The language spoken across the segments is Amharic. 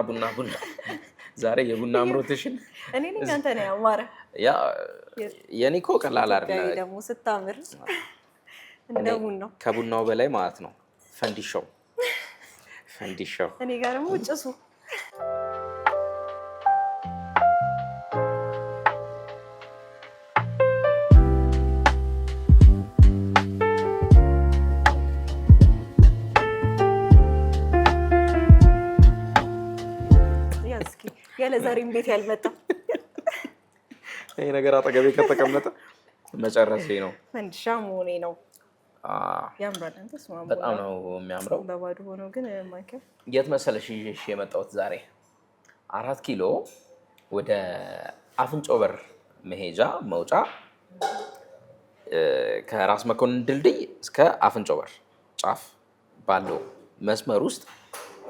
ቡና ዛሬ የቡና አምሮትሽን እኔ ነኝ አንተ ነህ ያማረ ያ የኔ እኮ ቀላል አይደለም ደግሞ ስታምር እንደቡን ነው ከቡናው በላይ ማለት ነው ፈንዲሻው እኔ ጋር ደግሞ ጭሱ ያለ ዛሬም ቤት ያልመጣው ይሄ ነገር አጠገቤ ከተቀመጠ መጨረሴ ነው ፈንዲሻ መሆኔ ነው ያምራል አንተስ ማሙ በጣም ነው የሚያምረው በባዶ ሆኖ ግን ማይከል የት መሰለሽ ይዤሽ የመጣሁት ዛሬ 4 ኪሎ ወደ አፍንጮ በር መሄጃ መውጫ ከራስ መኮንን ድልድይ እስከ አፍንጮ በር ጫፍ ባለው መስመር ውስጥ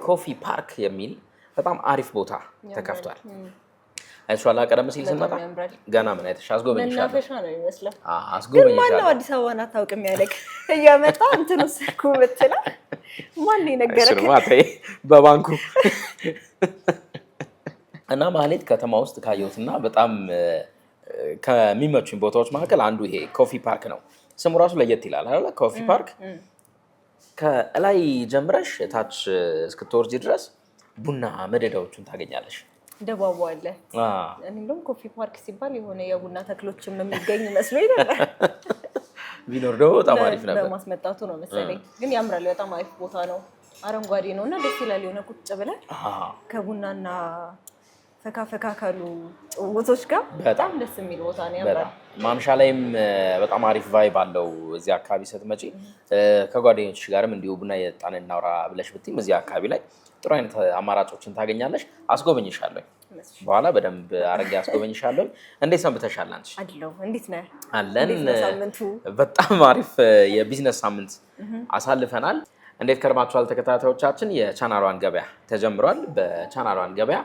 ኮፊ ፓርክ የሚል በጣም አሪፍ ቦታ ተከፍቷል አይሷላ ቀደም ሲል ስንመጣ ገና ምን አይተሽ አስጎበኝሻለሁ መናፈሻ ነው የሚመስለው አስጎበኝሻለሁ ግን ማነው አዲስ አበባን አታውቅም ያለክ እያመጣ እንትኑ ስልኩ ብትላ ማን ይነገረክ ማታይ በባንኩ እና ማለት ከተማ ውስጥ ካየሁትና በጣም ከሚመቹኝ ቦታዎች መካከል አንዱ ይሄ ኮፊ ፓርክ ነው ስሙ ራሱ ለየት ይላል አይደል ኮፊ ፓርክ ከላይ ጀምረሽ ታች እስክትወርጂ ድረስ ቡና መደዳዎቹን ታገኛለሽ ደባቡ አለ እንደውም ኮፊ ፓርክ ሲባል የሆነ የቡና ተክሎችም የሚገኝ መስሎኝ ነበር ቢኖር ደግሞ በጣም አሪፍ ነበር በማስመጣቱ ነው መሰለኝ ግን ያምራል በጣም አሪፍ ቦታ ነው አረንጓዴ ነውና ደስ ይላል የሆነ ቁጭ ብለን ከቡናና ፈካ ካሉ ጭውውቶች ጋር በጣም ደስ የሚል ቦታ ነው ያምራል ማምሻ ላይም በጣም አሪፍ ቫይብ አለው እዚህ አካባቢ ስትመጪ ከጓደኞችሽ ጋርም እንዲሁ ቡና የጣን እናውራ ብለሽ ብትይም እዚህ አካባቢ ላይ ጥሩ አይነት አማራጮችን ታገኛለሽ አስጎበኝሻለሁ በኋላ በደንብ አረጋ አስጎበኝሻለሁ እንዴት ሰንብተሻል አንቺ አድለው እንዴት ነህ አለን በጣም አሪፍ የቢዝነስ ሳምንት አሳልፈናል እንዴት ከርማችኋል ተከታታዮቻችን የቻናሏን ገበያ ተጀምሯል በቻናሏን ገበያ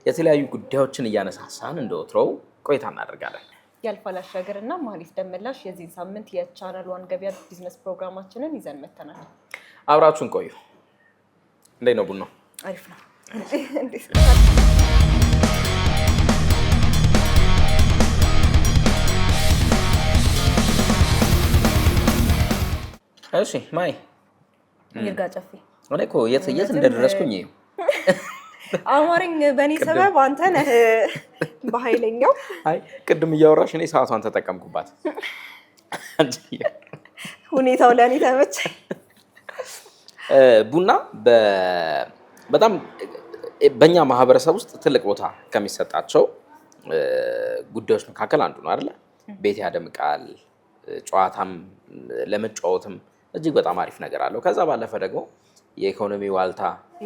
የተለያዩ ጉዳዮችን እያነሳሳን እንደወትሮው ቆይታ እናደርጋለን ያልፋል አሻገርና ማህሌት ደመላሽ የዚህ ሳምንት የቻናሏን ገበያ ቢዝነስ ፕሮግራማችንን ይዘን መተናል አብራችሁን ቆዩ እንዴት ነው ቡናው አሪፍ ነው እንዴት እሺ ማይ ይርጋ ጨፌ እኔ እኮ የት እንደደረስኩኝ አማርኝ በእኔ ሰበብ አንተ ነህ በኃይለኛው አይ ቅድም እያወራሽ እኔ ሰዓቷን ተጠቀምኩባት ሁኔታው ለእኔ ተመቸኝ ቡና በጣም በእኛ ማህበረሰብ ውስጥ ትልቅ ቦታ ከሚሰጣቸው ጉዳዮች መካከል አንዱ ነው አይደለ ቤት ያደምቃል ጨዋታም ለመጫወትም እጅግ በጣም አሪፍ ነገር አለው ከዛ ባለፈ ደግሞ የኢኮኖሚ ዋልታ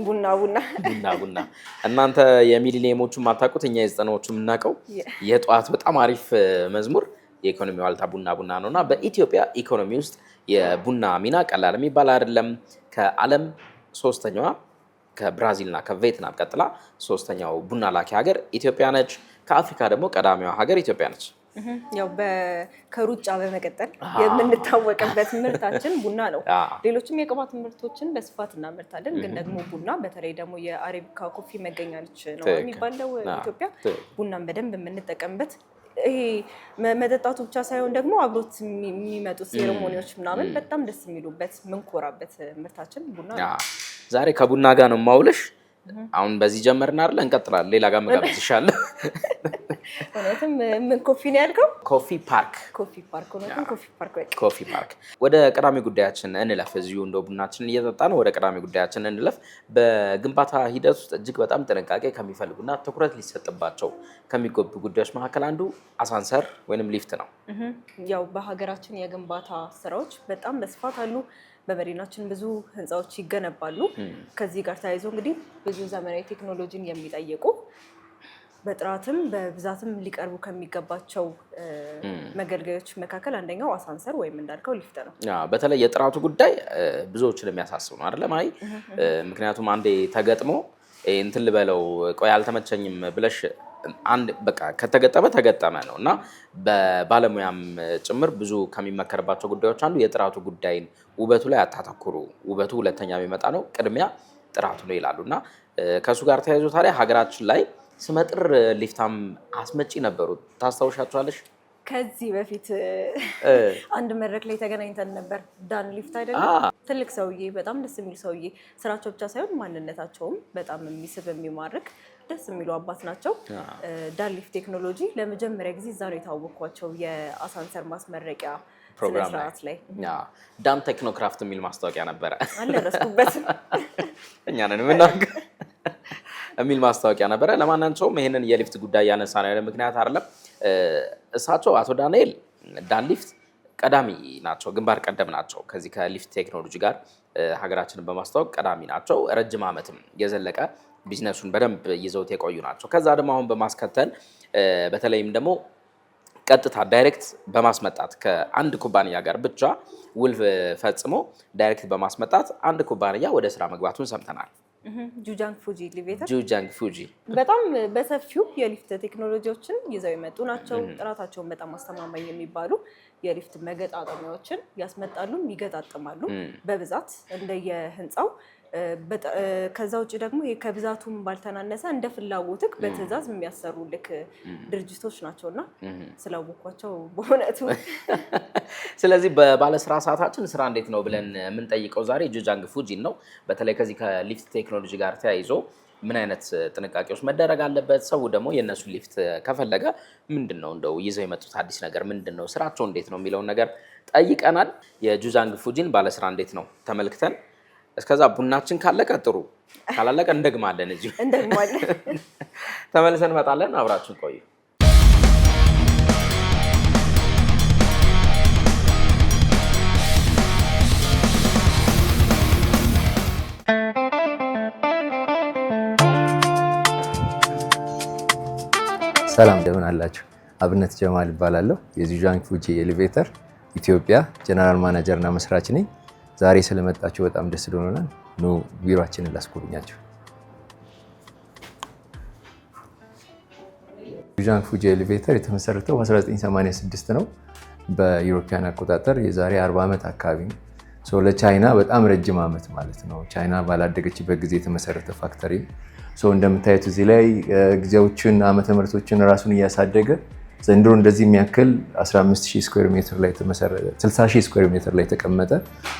ቡና እናንተ የሚሊኒየሞቹ ማታውቁት እኛ የዘጠናዎቹ የምናውቀው የጧት በጣም አሪፍ መዝሙር የኢኮኖሚ ዋልታ ቡና ነውና በኢትዮጵያ ኢኮኖሚ ውስጥ የቡና ሚና ቀላል የሚባል አይደለም ከዓለም ሶስተኛዋ ከብራዚልና ከቪየትናም ቀጥላ ሶስተኛው ቡና ላኪ ሀገር ኢትዮጵያ ነች ከአፍሪካ ደግሞ ቀዳሚዋ ሀገር ኢትዮጵያ ነች ያው ከሩጫ በመቀጠል የምንታወቅበት ምርታችን ቡና ነው ሌሎችም የቅባት ምርቶችን በስፋት እናመርታለን ግን ደግሞ ቡና በተለይ ደግሞ የአረቢካ ኮፊ መገኛ ነች ነው የሚባለው ኢትዮጵያ ቡናን በደንብ የምንጠቀምበት ይሄ መጠጣቱ ብቻ ሳይሆን ደግሞ አብሮት የሚመጡት ሴሬሞኒዎች ምናምን በጣም ደስ የሚሉበት ምንኮራበት ምርታችን ቡና ነው ዛሬ ከቡና ጋር ነው ማውለሽ አሁን በዚህ ጀመርና አይደል እንቀጥላለን ሌላ ጋር መጋብዝሻለሁ እውነትም ምን ኮፊ ነው ያልከው ኮፊ ፓርክ ኮፊ ፓርክ ወደ ቀዳሚ ጉዳያችን እንለፍ እዚሁ እንደው ቡናችንን እየጠጣን ወደ ቀዳሚ ጉዳያችን እንለፍ በግንባታ ሂደት ውስጥ እጅግ በጣም ጥንቃቄ ከሚፈልጉና ትኩረት ሊሰጥባቸው ከሚገቡ ጉዳዮች መካከል አንዱ አሳንሰር ወይንም ሊፍት ነው ያው በሀገራችን የግንባታ ስራዎች በጣም በስፋት አሉ በመዲናችን ብዙ ህንፃዎች ይገነባሉ ከዚህ ጋር ተያይዞ እንግዲህ ብዙ ዘመናዊ ቴክኖሎጂን የሚጠይቁ በጥራትም በብዛትም ሊቀርቡ ከሚገባቸው መገልገያዎች መካከል አንደኛው አሳንሰር ወይም እንዳልከው ሊፍት ነው በተለይ የጥራቱ ጉዳይ ብዙዎችን የሚያሳስብ ነው አይደል ማይ ምክንያቱም አንዴ ተገጥሞ እንትን ልበለው ቆይ አልተመቸኝም ብለሽ አንድ በቃ ከተገጠመ ነውና በባለሙያም ጭምር ብዙ ከሚመከርባቸው ጉዳዮች አንዱ የጥራቱ ጉዳይን ውበቱ ላይ አታተኩሩ ውበቱ ሁለተኛ የሚመጣ ነው ቅድሚያ ጥራቱ ነው ይላሉና ከእሱ ጋር ተያይዞ ታዲያ ሀገራችን ላይ ስመጥር ሊፍታም አስመጪ ነበሩ። ታስታውሻቸዋለሽ? ከዚህ በፊት አንድ መድረክ ላይ ተገናኝተን ነበር። ዳን ሊፍት አይደለም? ትልቅ ሰውዬ፣ በጣም ደስ የሚሉ ሰውዬ፣ ስራቸው ብቻ ሳይሆን ማንነታቸውም በጣም የሚስብ የሚማርክ ደስ የሚሉ አባት ናቸው። ዳን ሊፍት ቴክኖሎጂ ለመጀመሪያ ጊዜ እዛ ነው የተዋወቅኳቸው፣ የአሳንሰር ማስመረቂያ ስነስርዓት ላይ። ዳን ቴክኖክራፍት የሚል ማስታወቂያ ነበረ። አልደረስኩበትም። እኛ ነን የምናውቀው የሚል ማስታወቂያ ነበረ። ለማናቸውም ይህንን የሊፍት ጉዳይ ያነሳ ነው ያለ ምክንያት አይደለም። እሳቸው አቶ ዳንኤል ዳን ሊፍት ቀዳሚ ናቸው፣ ግንባር ቀደም ናቸው። ከዚህ ከሊፍት ቴክኖሎጂ ጋር ሀገራችንን በማስተዋወቅ ቀዳሚ ናቸው። ረጅም ዓመትም የዘለቀ ቢዝነሱን በደንብ ይዘውት የቆዩ ናቸው። ከዛ ደግሞ አሁን በማስከተል በተለይም ደግሞ ቀጥታ ዳይሬክት በማስመጣት ከአንድ ኩባንያ ጋር ብቻ ውል ፈጽሞ ዳይሬክት በማስመጣት አንድ ኩባንያ ወደ ስራ መግባቱን ሰምተናል። ጁጃንግ ፉጂ ኤሌቬተር፣ ጁጃንግ ፉጂ በጣም በሰፊው የሊፍት ቴክኖሎጂዎችን ይዘው የመጡ ናቸው። ጥራታቸውን በጣም አስተማማኝ የሚባሉ የሊፍት መገጣጠሚያዎችን ያስመጣሉም ይገጣጥማሉ በብዛት እንደየህንፃው። ከዛ ውጭ ደግሞ ከብዛቱም ባልተናነሰ እንደ ፍላጎትክ በትዕዛዝ የሚያሰሩልክ ድርጅቶች ናቸውና ስላወኳቸው በእውነቱ። ስለዚህ በባለስራ ሰዓታችን ስራ እንዴት ነው ብለን የምንጠይቀው ዛሬ ጁጃንግ ፉጂን ነው። በተለይ ከዚህ ከሊፍት ቴክኖሎጂ ጋር ተያይዞ ምን አይነት ጥንቃቄዎች መደረግ አለበት፣ ሰው ደግሞ የእነሱ ሊፍት ከፈለገ ምንድን ነው እንደው ይዘው የመጡት አዲስ ነገር ምንድን ነው፣ ስራቸው እንዴት ነው የሚለውን ነገር ጠይቀናል። የጁጃንግ ፉጂን ባለስራ እንዴት ነው ተመልክተን እስከዛ ቡናችን ካለቀ ጥሩ፣ ካላለቀ እንደግማለን፣ እዚሁ እንደግማለን። ተመልሰን እንመጣለን። አብራችን ቆዩ። ሰላም እንደምን አላችሁ? አብነት ጀማል እባላለሁ። የጁጃንግ ፉጂ ኤሌቬተር ኢትዮጵያ ጀነራል ማናጀር እና መስራች ነኝ። ዛሬ ስለመጣችሁ በጣም ደስ ብሎናል። ኑ ቢሮአችንን ላስጎብኛችሁ። ጁጃንግ ፉጂ ኤሌቬተር የተመሰረተው በ1986 ነው በዩሮፒያን አቆጣጠር፣ የዛሬ 40 ዓመት አካባቢ ነው። ለቻይና በጣም ረጅም ዓመት ማለት ነው። ቻይና ባላደገችበት ጊዜ የተመሰረተ ፋክተሪ ነው። እንደምታዩት እዚህ ላይ ጊዜዎችን ዓመተ ምሕረቶችን ራሱን እያሳደገ ዘንድሮ እንደዚህ የሚያክል 15000 ስኩዌር ሜትር ላይ ተመሰረተ 60000 ስኩዌር ሜትር ላይ የተቀመጠ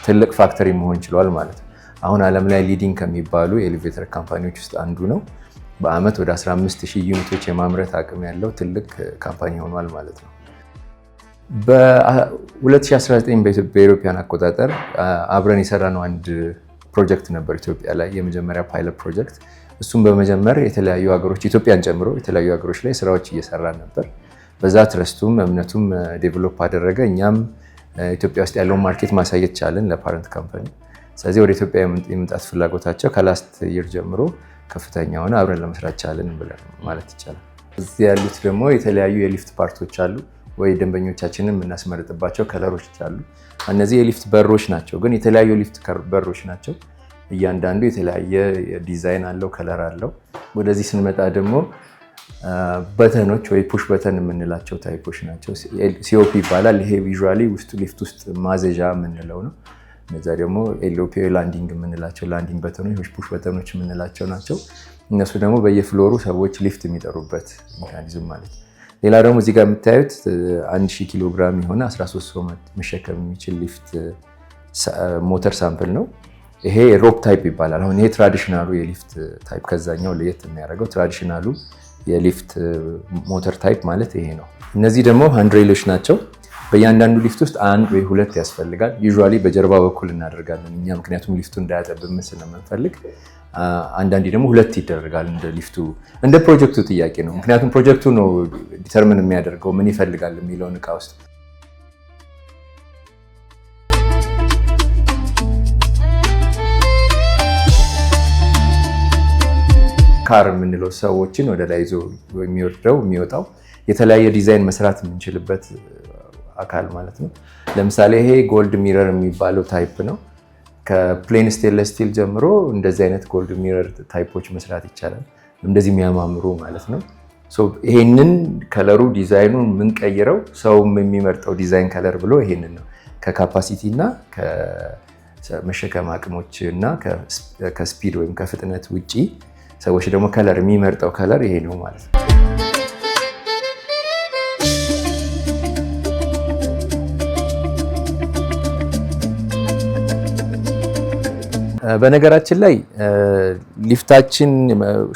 ትልቅ ፋክተሪ መሆን ችሏል ማለት ነው። አሁን ዓለም ላይ ሊዲንግ ከሚባሉ የኤሌቬተር ካምፓኒዎች ውስጥ አንዱ ነው። በአመት ወደ 15000 ዩኒቶች የማምረት አቅም ያለው ትልቅ ካምፓኒ ሆኗል ማለት ነው። በ2019 በኢሮፒያን አቆጣጠር አብረን የሰራነው አንድ ፕሮጀክት ነበር ኢትዮጵያ ላይ፣ የመጀመሪያ ፓይለት ፕሮጀክት። እሱም በመጀመር የተለያዩ ሀገሮች ኢትዮጵያን ጨምሮ የተለያዩ ሀገሮች ላይ ስራዎች እየሰራን ነበር። በዛ ትረስቱም እምነቱም ዴቨሎፕ አደረገ። እኛም ኢትዮጵያ ውስጥ ያለውን ማርኬት ማሳየት ቻለን ለፓረንት ካምፓኒ። ስለዚህ ወደ ኢትዮጵያ የመምጣት ፍላጎታቸው ከላስት ይር ጀምሮ ከፍተኛ ሆነ፣ አብረን ለመስራት ቻለን ብለን ማለት ይቻላል። እዚህ ያሉት ደግሞ የተለያዩ የሊፍት ፓርቶች አሉ ወይ ደንበኞቻችንን የምናስመርጥባቸው ከለሮች አሉ። እነዚህ የሊፍት በሮች ናቸው፣ ግን የተለያዩ የሊፍት በሮች ናቸው። እያንዳንዱ የተለያየ ዲዛይን አለው፣ ከለር አለው። ወደዚህ ስንመጣ ደግሞ በተኖች ወይ ፑሽ በተን የምንላቸው ታይፖች ናቸው። ሲኦፒ ይባላል። ይሄ ቪዥዋሊ ውስጡ ሊፍት ውስጥ ማዘዣ የምንለው ነው። እነዛ ደግሞ ኤልኦፒ ላንዲንግ የምንላቸው ላንዲንግ በተኖች፣ ፑሽ በተኖች የምንላቸው ናቸው። እነሱ ደግሞ በየፍሎሩ ሰዎች ሊፍት የሚጠሩበት ሜካኒዝም ማለት ነው። ሌላ ደግሞ እዚህ ጋር የምታዩት 1000 ኪሎ ግራም የሆነ 13 ሰው መሸከም የሚችል ሊፍት ሞተር ሳምፕል ነው። ይሄ ሮፕ ታይፕ ይባላል። አሁን ይሄ ትራዲሽናሉ የሊፍት ታይፕ ከዛኛው ለየት የሚያደርገው ትራዲሽናሉ የሊፍት ሞተር ታይፕ ማለት ይሄ ነው። እነዚህ ደግሞ ሃንድሬሎች ናቸው። በእያንዳንዱ ሊፍት ውስጥ አንድ ወይ ሁለት ያስፈልጋል። ዩዥዋሊ በጀርባ በኩል እናደርጋለን እኛ፣ ምክንያቱም ሊፍቱ እንዳያጠብም ስለምንፈልግ። አንዳንዴ ደግሞ ሁለት ይደረጋል። እንደ ሊፍቱ እንደ ፕሮጀክቱ ጥያቄ ነው። ምክንያቱም ፕሮጀክቱ ነው ዲተርሚን የሚያደርገው ምን ይፈልጋል የሚለውን እቃ ውስጥ። ካር የምንለው ሰዎችን ወደ ላይ ይዞ የሚወጣው የተለያየ ዲዛይን መስራት የምንችልበት አካል ማለት ነው። ለምሳሌ ይሄ ጎልድ ሚረር የሚባለው ታይፕ ነው። ከፕሌን ስቴንለስ ስቲል ጀምሮ እንደዚህ አይነት ጎልድ ሚረር ታይፖች መስራት ይቻላል። እንደዚህ የሚያማምሩ ማለት ነው። ይሄንን ከለሩ ዲዛይኑን የምንቀይረው ሰውም የሚመርጠው ዲዛይን ከለር ብሎ ይሄንን ነው። ከካፓሲቲ እና ከመሸከም አቅሞች እና ከስፒድ ወይም ከፍጥነት ውጪ ሰዎች ደግሞ ከለር የሚመርጠው ከለር ይሄ ነው ማለት ነው። በነገራችን ላይ ሊፍታችን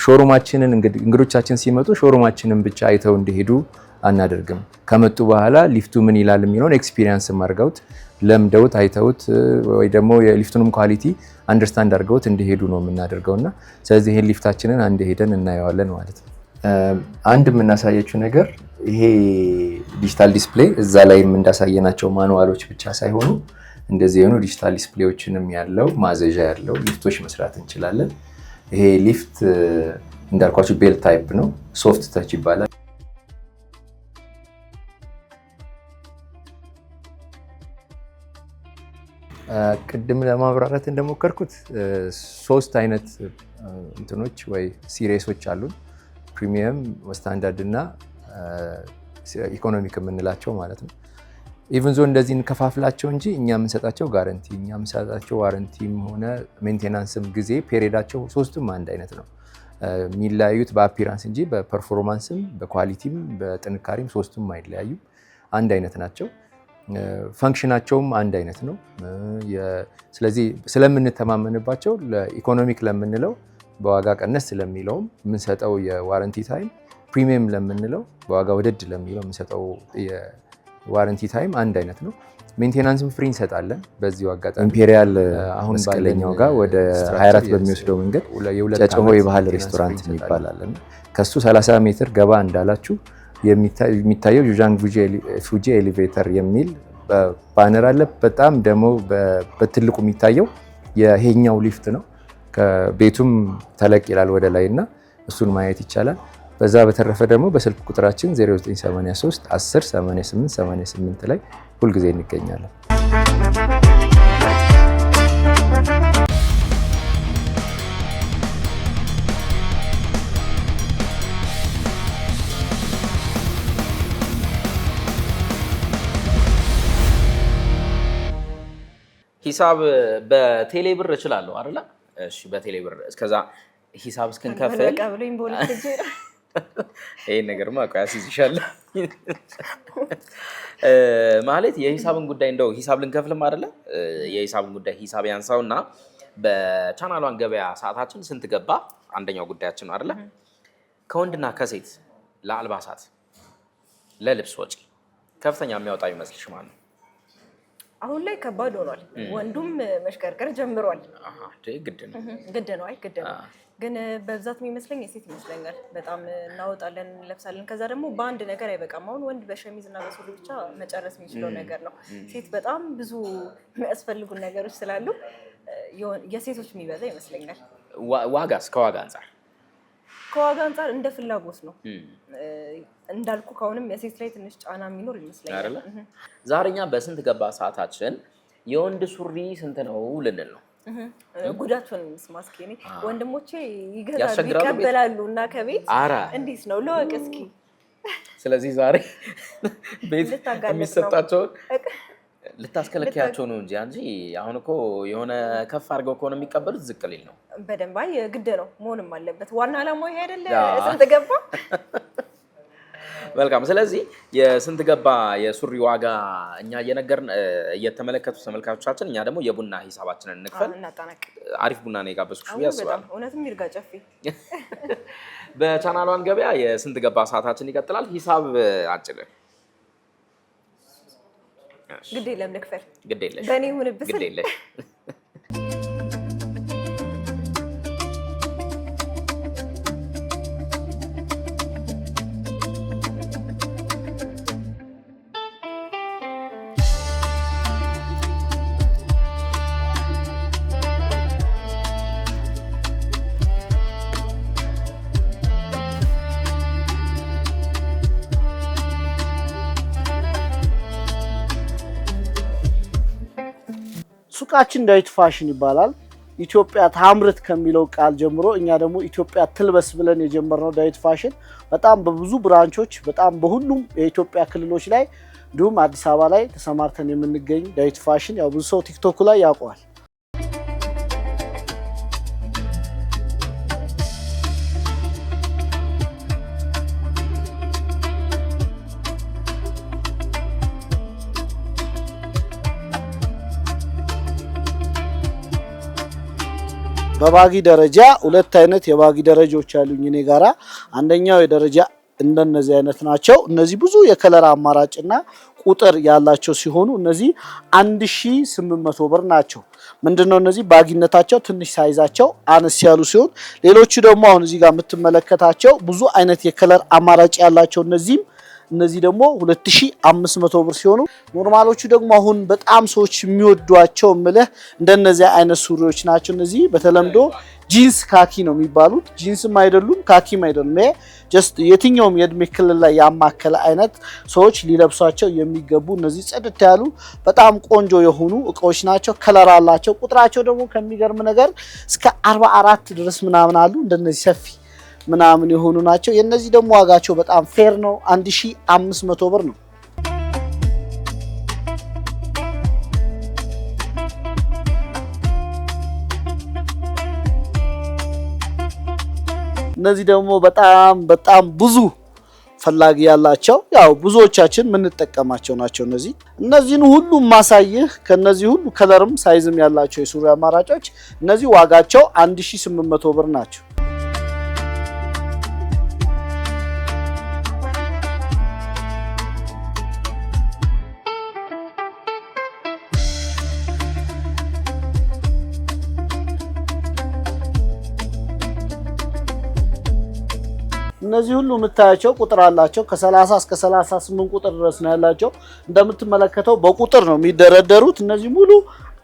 ሾሩማችንን እንግዶቻችን ሲመጡ ሾሩማችንን ብቻ አይተው እንዲሄዱ አናደርግም። ከመጡ በኋላ ሊፍቱ ምን ይላል የሚለውን ኤክስፒሪየንስ አድርገውት ለምደውት አይተውት ወይ ደግሞ የሊፍቱንም ኳሊቲ አንደርስታንድ አድርገውት እንዲሄዱ ነው የምናደርገውና ስለዚህ ይሄን ሊፍታችንን አንድ ሄደን እናየዋለን ማለት ነው። አንድ የምናሳያችሁ ነገር ይሄ ዲጂታል ዲስፕሌይ እዛ ላይም እንዳሳየናቸው ማኑዋሎች ብቻ ሳይሆኑ እንደዚህ የሆኑ ዲጂታል ዲስፕሌዎችንም ያለው ማዘዣ ያለው ሊፍቶች መስራት እንችላለን። ይሄ ሊፍት እንዳልኳችሁ ቤል ታይፕ ነው፣ ሶፍት ተች ይባላል። ቅድም ለማብራራት እንደሞከርኩት 3 አይነት እንትኖች ወይ ሲሪሶች አሉን፣ ፕሪሚየም፣ ስታንዳርድ እና ኢኮኖሚክ የምንላቸው ማለት ነው። ኢቭን ዞ እንደዚህ እንከፋፍላቸው እንጂ እኛ የምንሰጣቸው ጋረንቲ፣ እኛ የምንሰጣቸው ዋረንቲም ሆነ ሜንቴናንስም ጊዜ ፔሪዳቸው 3ቱም አንድ አይነት ነው። የሚለያዩት በአፒራንስ እንጂ በፐርፎርማንስም በኳሊቲም በጥንካሬም 3ቱም አይለያዩም፣ አንድ አይነት ናቸው። ፈንክሽናቸውም አንድ አይነት ነው። ስለዚህ ስለምንተማመንባቸው ለኢኮኖሚክ ለምንለው በዋጋ ቀነስ ስለሚለውም የምንሰጠው የዋረንቲ ታይም፣ ፕሪሚየም ለምንለው በዋጋ ወደድ ለሚለው የምንሰጠው የዋረንቲ ታይም አንድ አይነት ነው። ሜንቴናንስም ፍሪ እንሰጣለን። በዚሁ አጋጣሚ ኢምፔሪያል አሁን ባለኛው ጋር ወደ 24 በሚወስደው መንገድ ጨጨሆ የባህል ሬስቶራንት ይባላል። ከሱ 30 ሜትር ገባ እንዳላችሁ የሚታየው ዩዣንግ ፉጂ ኤሌቬተር የሚል ባነር አለ። በጣም ደግሞ በትልቁ የሚታየው የሄኛው ሊፍት ነው። ከቤቱም ተለቅ ይላል ወደ ላይ እና እሱን ማየት ይቻላል። በዛ በተረፈ ደግሞ በስልክ ቁጥራችን 0983 10 88 88 ላይ ሁልጊዜ እንገኛለን። ሂሳብ በቴሌ ብር እችላለሁ አይደለ? እሺ፣ በቴሌ ብር እስከዛ ሂሳብ እስክንከፍል ይሄን ነገርማ ቆይ አስይዝሻለሁ ማለት የሂሳብን ጉዳይ እንደው ሂሳብ ልንከፍልም አይደለ? የሂሳብን ጉዳይ ሂሳብ ያንሳውና በቻናሏን ገበያ ሰዓታችን ስንት ገባ አንደኛው ጉዳያችን ነው አይደለ? ከወንድና ከሴት ለአልባሳት ለልብስ ወጪ ከፍተኛ የሚያወጣ ይመስልሽ ማለት ነው? አሁን ላይ ከባድ ሆኗል። ወንዱም መሽከርከር ጀምሯል። ግድ ነው ግድ ነው። አይ ግድ ነው። ግን በብዛት የሚመስለኝ የሴት ይመስለኛል። በጣም እናወጣለን፣ እንለብሳለን። ከዛ ደግሞ በአንድ ነገር አይበቃም። አሁን ወንድ በሸሚዝ እና በሱሪ ብቻ መጨረስ የሚችለው ነገር ነው። ሴት በጣም ብዙ የሚያስፈልጉን ነገሮች ስላሉ የሴቶች የሚበዛ ይመስለኛል። ዋጋስ? ከዋጋ አንጻር እንደ ፍላጎት ነው እንዳልኩ። ከአሁንም የሴት ላይ ትንሽ ጫና የሚኖር ይመስለኛል። ዛሬኛ በስንት ገባ ሰዓታችን የወንድ ሱሪ ስንት ነው ልንል ነው። ጉዳቱን ስማ እስኪ። እኔ ወንድሞቼ ይገዛሉ ይቀበላሉ እና ከቤት እንዴት ነው ለወቅ እስኪ። ስለዚህ ዛሬ ቤት የሚሰጣቸውን ልታስከለክያቸው ነው እንጂ አንቺ አሁን እኮ የሆነ ከፍ አድርገው ከሆነ የሚቀበሉት ዝቅ ሊል ነው። በደንብ አይ ግድ ነው መሆንም አለበት። ዋና ዓላማው ይሄ አይደለ? ስንት ገባ። መልካም። ስለዚህ የስንት ገባ የሱሪ ዋጋ እኛ እየነገርን እየተመለከቱ ተመልካቾቻችን፣ እኛ ደግሞ የቡና ሂሳባችንን እንክፈል። አሪፍ ቡና ነው የጋበዝኩሽ ብዬ አስባለሁ። እውነትም ይርጋ ጨፌ። በቻናሏን ገበያ የስንት ገባ ሰዓታችን ይቀጥላል። ሂሳብ አጭር ግድ የለም ልክፈል። ግድ የለሽ በእኔ ይሁንብሽ። ግድ የለሽ ሱቃችን ዳዊት ፋሽን ይባላል። ኢትዮጵያ ታምርት ከሚለው ቃል ጀምሮ እኛ ደግሞ ኢትዮጵያ ትልበስ ብለን የጀመርነው ዳዊት ፋሽን በጣም በብዙ ብራንቾች በጣም በሁሉም የኢትዮጵያ ክልሎች ላይ እንዲሁም አዲስ አበባ ላይ ተሰማርተን የምንገኝ ዳዊት ፋሽን ያው ብዙ ሰው ቲክቶክ ላይ ያውቀዋል። በባጊ ደረጃ ሁለት አይነት የባጊ ደረጃዎች አሉኝ እኔ ጋራ። አንደኛው የደረጃ እንደነዚህ አይነት ናቸው። እነዚህ ብዙ የከለር አማራጭና ቁጥር ያላቸው ሲሆኑ እነዚህ 1800 ብር ናቸው። ምንድነው እነዚህ ባጊነታቸው ትንሽ ሳይዛቸው አነስ ያሉ ሲሆን ሌሎቹ ደግሞ አሁን እዚህ ጋር የምትመለከታቸው ብዙ አይነት የከለር አማራጭ ያላቸው እነዚህ ደግሞ 2500 ብር ሲሆኑ ኖርማሎቹ ደግሞ አሁን በጣም ሰዎች የሚወዷቸው ምልህ እንደነዚህ አይነት ሱሪዎች ናቸው። እነዚህ በተለምዶ ጂንስ ካኪ ነው የሚባሉት። ጂንስም አይደሉም ካኪም አይደሉም። ይሄ ጀስት የትኛውም የእድሜ ክልል ላይ ያማከለ አይነት ሰዎች ሊለብሷቸው የሚገቡ እነዚህ ጽድት ያሉ በጣም ቆንጆ የሆኑ እቃዎች ናቸው። ከለር አላቸው። ቁጥራቸው ደግሞ ከሚገርም ነገር እስከ 44 ድረስ ምናምን አሉ። እንደነዚህ ሰፊ ምናምን የሆኑ ናቸው። የነዚህ ደግሞ ዋጋቸው በጣም ፌር ነው። 1500 ብር ነው። እነዚህ ደግሞ በጣም ብዙ ፈላጊ ያላቸው ያው ብዙዎቻችን የምንጠቀማቸው ናቸው። እነዚህን ሁሉ ማሳይህ ከነዚህ ሁሉ ከለርም ሳይዝም ያላቸው የሱሪ አማራጮች እነዚህ ዋጋቸው 1800 ብር ናቸው። እነዚህ ሁሉ የምታያቸው ቁጥር አላቸው። ከ30 እስከ 38 ቁጥር ድረስ ነው ያላቸው። እንደምትመለከተው በቁጥር ነው የሚደረደሩት። እነዚህ ሙሉ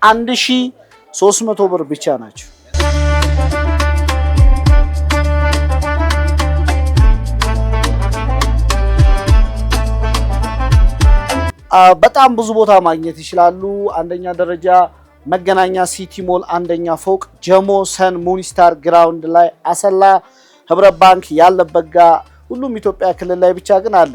1300 ብር ብቻ ናቸው። በጣም ብዙ ቦታ ማግኘት ይችላሉ። አንደኛ ደረጃ መገናኛ ሲቲ ሞል አንደኛ ፎቅ ጀሞ ሰን ሙኒስታር ግራውንድ ላይ አሰላ ህብረት ባንክ ያለበት ጋር ሁሉም ኢትዮጵያ ክልል ላይ ብቻ ግን አለ።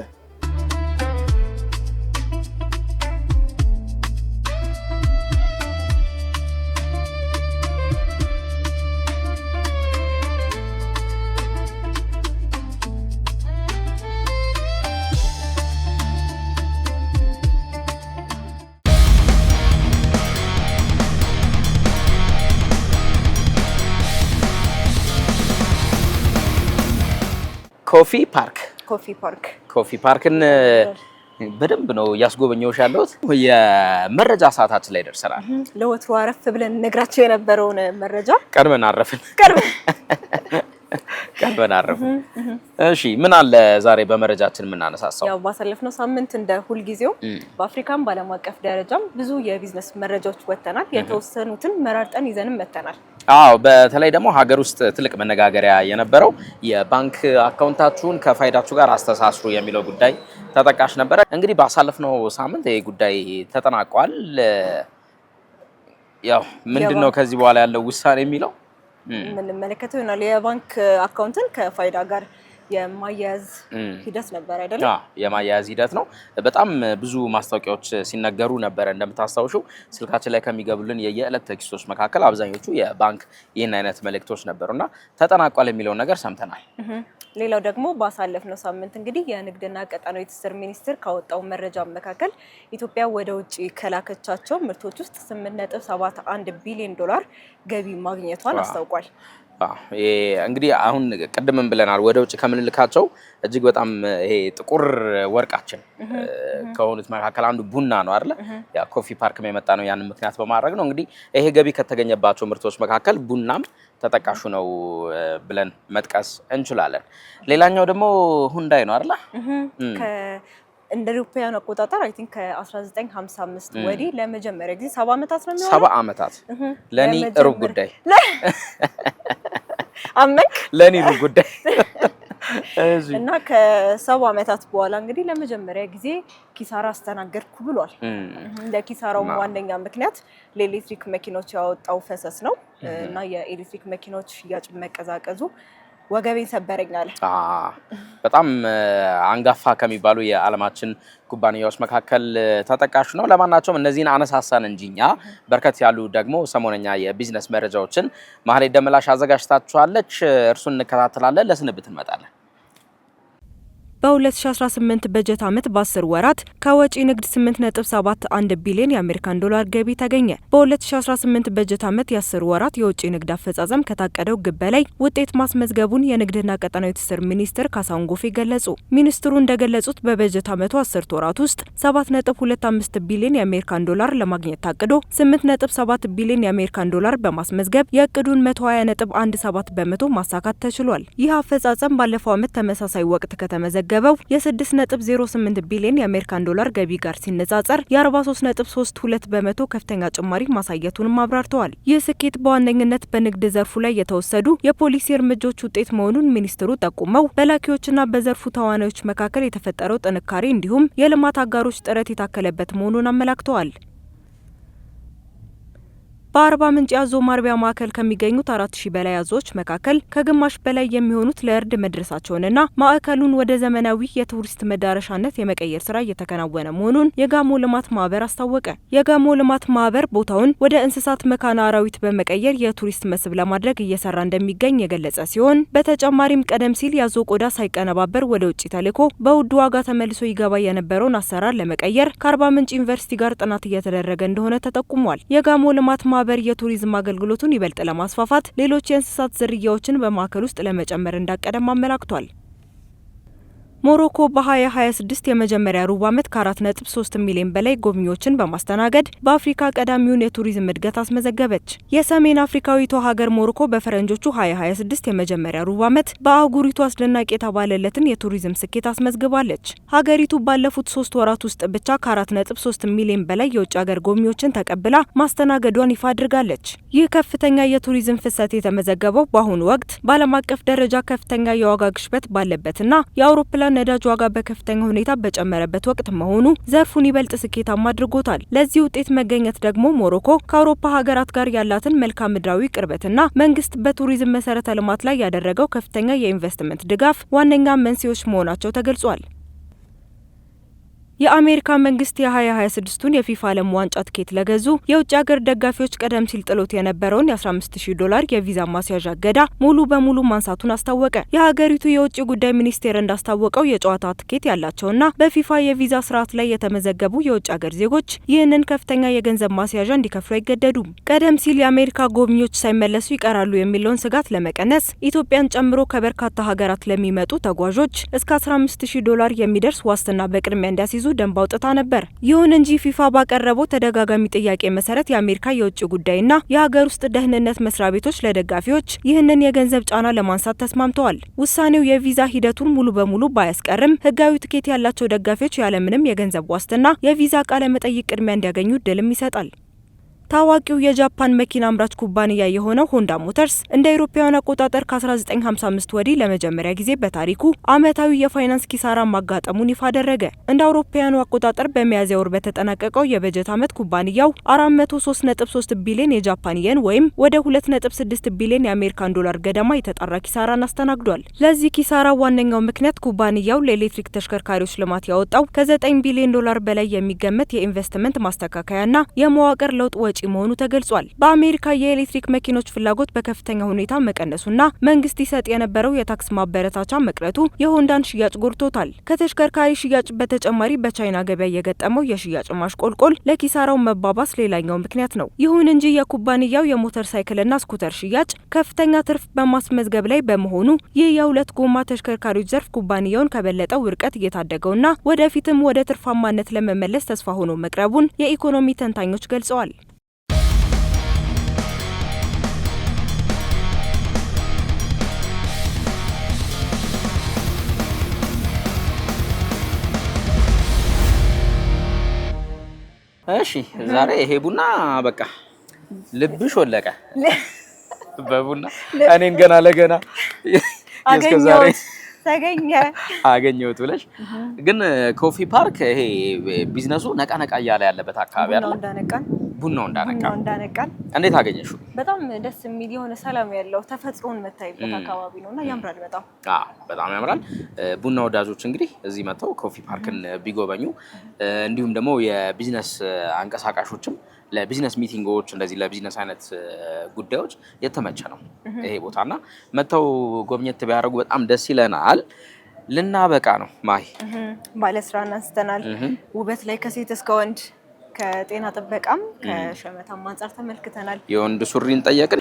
ኮፊ ፓርክን በደንብ ነው ያስጎበኘውሽ ያለሁት። የመረጃ ሰዓታችን ላይ ደርሰናል። ለወትሮ አረፍ ብለን ነግራቸው የነበረውን መረጃ ቀድመን አረፍን። እሺ ምን አለ ዛሬ በመረጃችን የምናነሳሳው? ያው ባሳለፍነው ሳምንት እንደ ሁልጊዜው በአፍሪካም በዓለም አቀፍ ደረጃም ብዙ የቢዝነስ መረጃዎች ወጥተናል። የተወሰኑትን መራርጠን ይዘንም መተናል። አዎ በተለይ ደግሞ ሀገር ውስጥ ትልቅ መነጋገሪያ የነበረው የባንክ አካውንታችሁን ከፋይዳችሁ ጋር አስተሳስሩ የሚለው ጉዳይ ተጠቃሽ ነበረ። እንግዲህ ባሳለፍነው ሳምንት ይሄ ጉዳይ ተጠናቋል። ያው ምንድነው ከዚህ በኋላ ያለው ውሳኔ የሚለው የምንመለከተው ይሆናል። የባንክ አካውንትን ከፋይዳ ጋር የማያያዝ ሂደት ነበር አይደለም? የማያያዝ ሂደት ነው። በጣም ብዙ ማስታወቂያዎች ሲነገሩ ነበር። እንደምታስታውሹ ስልካችን ላይ ከሚገቡልን የየዕለት ቴክስቶች መካከል አብዛኞቹ የባንክ ይህን አይነት መልእክቶች ነበሩና ተጠናቋል የሚለውን ነገር ሰምተናል። ሌላው ደግሞ ባሳለፍነው ሳምንት እንግዲህ የንግድና ቀጣናዊ ትስስር ሚኒስቴር ካወጣው መረጃ መካከል ኢትዮጵያ ወደ ውጭ ከላከቻቸው ምርቶች ውስጥ 8.71 ቢሊዮን ዶላር ገቢ ማግኘቷን አስታውቋል። እንግዲህ አሁን ቅድምም ብለናል ወደ ውጭ ከምንልካቸው እጅግ በጣም ይሄ ጥቁር ወርቃችን ከሆኑት መካከል አንዱ ቡና ነው አይደለ? ያ ኮፊ ፓርክም የመጣ ነው ያንን ምክንያት በማድረግ ነው። እንግዲህ ይሄ ገቢ ከተገኘባቸው ምርቶች መካከል ቡናም ተጠቃሹ ነው ብለን መጥቀስ እንችላለን። ሌላኛው ደግሞ ሁንዳይ ነው አይደለ? እንደ አውሮፓውያን አቆጣጠር አይ ቲንክ ከ1955 ወዲህ ለመጀመሪያ ጊዜ 70 ዓመታት ነው የሚሆነው። 70 ዓመታት ለኔ ሩብ ጉዳይ አመክ ለኔ ሩብ ጉዳይ እና ከ70 ዓመታት በኋላ እንግዲህ ለመጀመሪያ ጊዜ ኪሳራ አስተናገድኩ ብሏል። ለኪሳራው ዋነኛ ምክንያት ለኤሌክትሪክ መኪኖች ያወጣው ፈሰስ ነው እና የኤሌክትሪክ መኪኖች ሽያጭ መቀዛቀዙ ወገቤን ሰበረኝ አለ። በጣም አንጋፋ ከሚባሉ የዓለማችን ኩባንያዎች መካከል ተጠቃሽ ነው። ለማናቸውም እነዚህን አነሳሳን እንጂ እኛ በርከት ያሉ ደግሞ ሰሞነኛ የቢዝነስ መረጃዎችን ማህሌት ደመላሽ አዘጋጅታችኋለች። እርሱን እንከታተላለን። ለስንብት እንመጣለን። በ2018 በጀት ዓመት በ10 ወራት ከወጪ ንግድ 8.71 ቢሊዮን የአሜሪካን ዶላር ገቢ ተገኘ። በ2018 በጀት ዓመት የ10 ወራት የውጭ ንግድ አፈጻጸም ከታቀደው ግብ በላይ ውጤት ማስመዝገቡን የንግድና ቀጠናዊ ትስስር ሚኒስትር ካሳሁን ጎፌ ገለጹ። ሚኒስትሩ እንደገለጹት በበጀት ዓመቱ 10 ወራት ውስጥ 7.25 ቢሊዮን የአሜሪካን ዶላር ለማግኘት ታቅዶ 8.7 ቢሊዮን የአሜሪካን ዶላር በማስመዝገብ የእቅዱን 120.17 በመቶ ማሳካት ተችሏል። ይህ አፈጻጸም ባለፈው ዓመት ተመሳሳይ ወቅት ከተመዘገበው የ6.08 ቢሊዮን የአሜሪካን ዶላር ገቢ ጋር ሲነጻጸር የ43.32 በመቶ ከፍተኛ ጭማሪ ማሳየቱንም አብራርተዋል። ይህ ስኬት በዋነኝነት በንግድ ዘርፉ ላይ የተወሰዱ የፖሊሲ እርምጃዎች ውጤት መሆኑን ሚኒስትሩ ጠቁመው በላኪዎችና በዘርፉ ተዋናዮች መካከል የተፈጠረው ጥንካሬ እንዲሁም የልማት አጋሮች ጥረት የታከለበት መሆኑን አመላክተዋል። በአርባ ምንጭ የአዞ ማርቢያ ማዕከል ከሚገኙት 4000 በላይ አዞዎች መካከል ከግማሽ በላይ የሚሆኑት ለእርድ መድረሳቸውንና ማዕከሉን ወደ ዘመናዊ የቱሪስት መዳረሻነት የመቀየር ስራ እየተከናወነ መሆኑን የጋሞ ልማት ማህበር አስታወቀ። የጋሞ ልማት ማህበር ቦታውን ወደ እንስሳት መካነ አራዊት በመቀየር የቱሪስት መስህብ ለማድረግ እየሰራ እንደሚገኝ የገለጸ ሲሆን በተጨማሪም ቀደም ሲል የአዞ ቆዳ ሳይቀነባበር ወደ ውጭ ተልኮ በውድ ዋጋ ተመልሶ ይገባ የነበረውን አሰራር ለመቀየር ከአርባ ምንጭ ዩኒቨርሲቲ ጋር ጥናት እየተደረገ እንደሆነ ተጠቁሟል። የጋሞ ልማት ማህበር የቱሪዝም አገልግሎቱን ይበልጥ ለማስፋፋት ሌሎች የእንስሳት ዝርያዎችን በማዕከል ውስጥ ለመጨመር እንዳቀደም አመላክቷል። ሞሮኮ በ2026 የመጀመሪያ ሩብ ዓመት ከ4.3 ሚሊዮን በላይ ጎብኚዎችን በማስተናገድ በአፍሪካ ቀዳሚውን የቱሪዝም እድገት አስመዘገበች። የሰሜን አፍሪካዊቷ ሀገር ሞሮኮ በፈረንጆቹ 2026 የመጀመሪያ ሩብ ዓመት በአህጉሪቱ አስደናቂ የተባለለትን የቱሪዝም ስኬት አስመዝግባለች። ሀገሪቱ ባለፉት 3 ወራት ውስጥ ብቻ ከ4.3 ሚሊዮን በላይ የውጭ ሀገር ጎብኚዎችን ተቀብላ ማስተናገዷን ይፋ አድርጋለች። ይህ ከፍተኛ የቱሪዝም ፍሰት የተመዘገበው በአሁኑ ወቅት በዓለም አቀፍ ደረጃ ከፍተኛ የዋጋ ግሽበት ባለበትና የአውሮፕላን ነዳጅ ዋጋ በከፍተኛ ሁኔታ በጨመረበት ወቅት መሆኑ ዘርፉን ይበልጥ ስኬታማ አድርጎታል። ለዚህ ውጤት መገኘት ደግሞ ሞሮኮ ከአውሮፓ ሀገራት ጋር ያላትን መልክዓ ምድራዊ ቅርበትና መንግስት በቱሪዝም መሰረተ ልማት ላይ ያደረገው ከፍተኛ የኢንቨስትመንት ድጋፍ ዋነኛ መንስኤዎች መሆናቸው ተገልጿል። የአሜሪካ መንግስት የ2026ቱን የፊፋ ዓለም ዋንጫ ትኬት ለገዙ የውጭ ሀገር ደጋፊዎች ቀደም ሲል ጥሎት የነበረውን የ15000 የቪዛ ማስያዣ እገዳ ሙሉ በሙሉ ማንሳቱን አስታወቀ። የሀገሪቱ የውጭ ጉዳይ ሚኒስቴር እንዳስታወቀው የጨዋታ ትኬት ያላቸውና በፊፋ የቪዛ ስርዓት ላይ የተመዘገቡ የውጭ ሀገር ዜጎች ይህንን ከፍተኛ የገንዘብ ማስያዣ እንዲከፍሉ አይገደዱም። ቀደም ሲል የአሜሪካ ጎብኚዎች ሳይመለሱ ይቀራሉ የሚለውን ስጋት ለመቀነስ ኢትዮጵያን ጨምሮ ከበርካታ ሀገራት ለሚመጡ ተጓዦች እስከ $15000 የሚደርስ ዋስትና በቅድሚያ እንዲያስይዙ ደንብ አውጥታ ነበር። ይሁን እንጂ ፊፋ ባቀረበው ተደጋጋሚ ጥያቄ መሰረት የአሜሪካ የውጭ ጉዳይና የሀገር ውስጥ ደህንነት መስሪያ ቤቶች ለደጋፊዎች ይህንን የገንዘብ ጫና ለማንሳት ተስማምተዋል። ውሳኔው የቪዛ ሂደቱን ሙሉ በሙሉ ባያስቀርም ህጋዊ ትኬት ያላቸው ደጋፊዎች ያለምንም የገንዘብ ዋስትና የቪዛ ቃለ መጠይቅ ቅድሚያ እንዲያገኙ እድልም ይሰጣል። ታዋቂው የጃፓን መኪና አምራች ኩባንያ የሆነው ሆንዳ ሞተርስ እንደ አውሮፓውያን አቆጣጠር ከ1955 ወዲህ ለመጀመሪያ ጊዜ በታሪኩ ዓመታዊ የፋይናንስ ኪሳራ ማጋጠሙን ይፋ አደረገ። እንደ አውሮፓውያኑ አቆጣጠር በሚያዝያ ወር በተጠናቀቀው የበጀት ዓመት ኩባንያው 403.3 ቢሊዮን የጃፓን የን ወይም ወደ 2.6 ቢሊዮን የአሜሪካን ዶላር ገደማ የተጣራ ኪሳራን አስተናግዷል። ለዚህ ኪሳራ ዋነኛው ምክንያት ኩባንያው ለኤሌክትሪክ ተሽከርካሪዎች ልማት ያወጣው ከ9 ቢሊዮን ዶላር በላይ የሚገመት የኢንቨስትመንት ማስተካከያና የመዋቅር ለውጥ ወጪ መሆኑ ተገልጿል። በአሜሪካ የኤሌክትሪክ መኪኖች ፍላጎት በከፍተኛ ሁኔታ መቀነሱና መንግስት ይሰጥ የነበረው የታክስ ማበረታቻ መቅረቱ የሆንዳን ሽያጭ ጎድቶታል። ከተሽከርካሪ ሽያጭ በተጨማሪ በቻይና ገበያ የገጠመው የሽያጭ ማሽቆልቆል ለኪሳራው መባባስ ሌላኛው ምክንያት ነው። ይሁን እንጂ የኩባንያው የሞተር ሳይክልና ስኩተር ሽያጭ ከፍተኛ ትርፍ በማስመዝገብ ላይ በመሆኑ ይህ የሁለት ጎማ ተሽከርካሪዎች ዘርፍ ኩባንያውን ከበለጠው ውድቀት እየታደገውና ወደፊትም ወደ ትርፋማነት ለመመለስ ተስፋ ሆኖ መቅረቡን የኢኮኖሚ ተንታኞች ገልጸዋል። እሺ ዛሬ ይሄ ቡና በቃ ልብሽ ወለቀ በቡና እኔን ገና ለገና አገኘሁት ብለሽ ግን ኮፊ ፓርክ ይሄ ቢዝነሱ ነቃ እያለ ያለበት አካባቢ አይደል? ቡናው እንዳነቃል። እንዴት አገኘሽው? በጣም ደስ የሚል የሆነ ሰላም ያለው ተፈጥሮን መታይበት አካባቢ ነውና ያምራል። በጣም ያምራል። ቡና ወዳጆች እንግዲህ እዚህ መጥተው ኮፊ ፓርክን ቢጎበኙ እንዲሁም ደግሞ የቢዝነስ አንቀሳቃሾችም ለቢዝነስ ሚቲንጎች እንደዚህ ለቢዝነስ አይነት ጉዳዮች የተመቸ ነው ይሄ ቦታና መጥተው ጎብኘት ቢያደርጉ በጣም ደስ ይለናል። ልናበቃ ነው። ማሂ ባለስራን አንስተናል። ውበት ላይ ከሴት እስከ ወንድ ከጤና ጥበቃም ከሸመታም አንጻር ተመልክተናል። የወንድ ሱሪን ጠየቅን።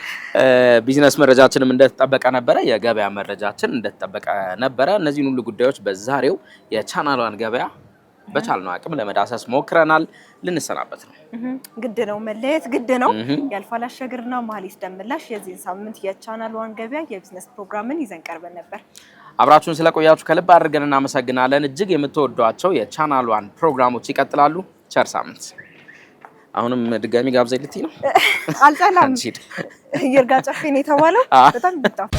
ቢዝነስ መረጃችንም እንደተጠበቀ ነበረ። የገበያ መረጃችን እንደተጠበቀ ነበረ። እነዚህን ሁሉ ጉዳዮች በዛሬው የቻናሏን ገበያ በቻልነው አቅም ለመዳሰስ ሞክረናል። ልንሰናበት ነው። ግድ ነው፣ መለየት ግድ ነው። ያልፋል አሸግርና መሀሌት ደምላሽ የዚህን ሳምንት የቻናሏን ገበያ የቢዝነስ ፕሮግራምን ይዘን ቀርበን ነበር። አብራችሁን ስለቆያችሁ ከልብ አድርገን እናመሰግናለን። እጅግ የምትወዷቸው የቻናሏን ፕሮግራሞች ይቀጥላሉ። ቸር ሳምንት። አሁንም ድጋሚ ጋብዘኝ ልትይ ነው? አልጠላም። ይርጋ ጨፌን የተባለው በጣም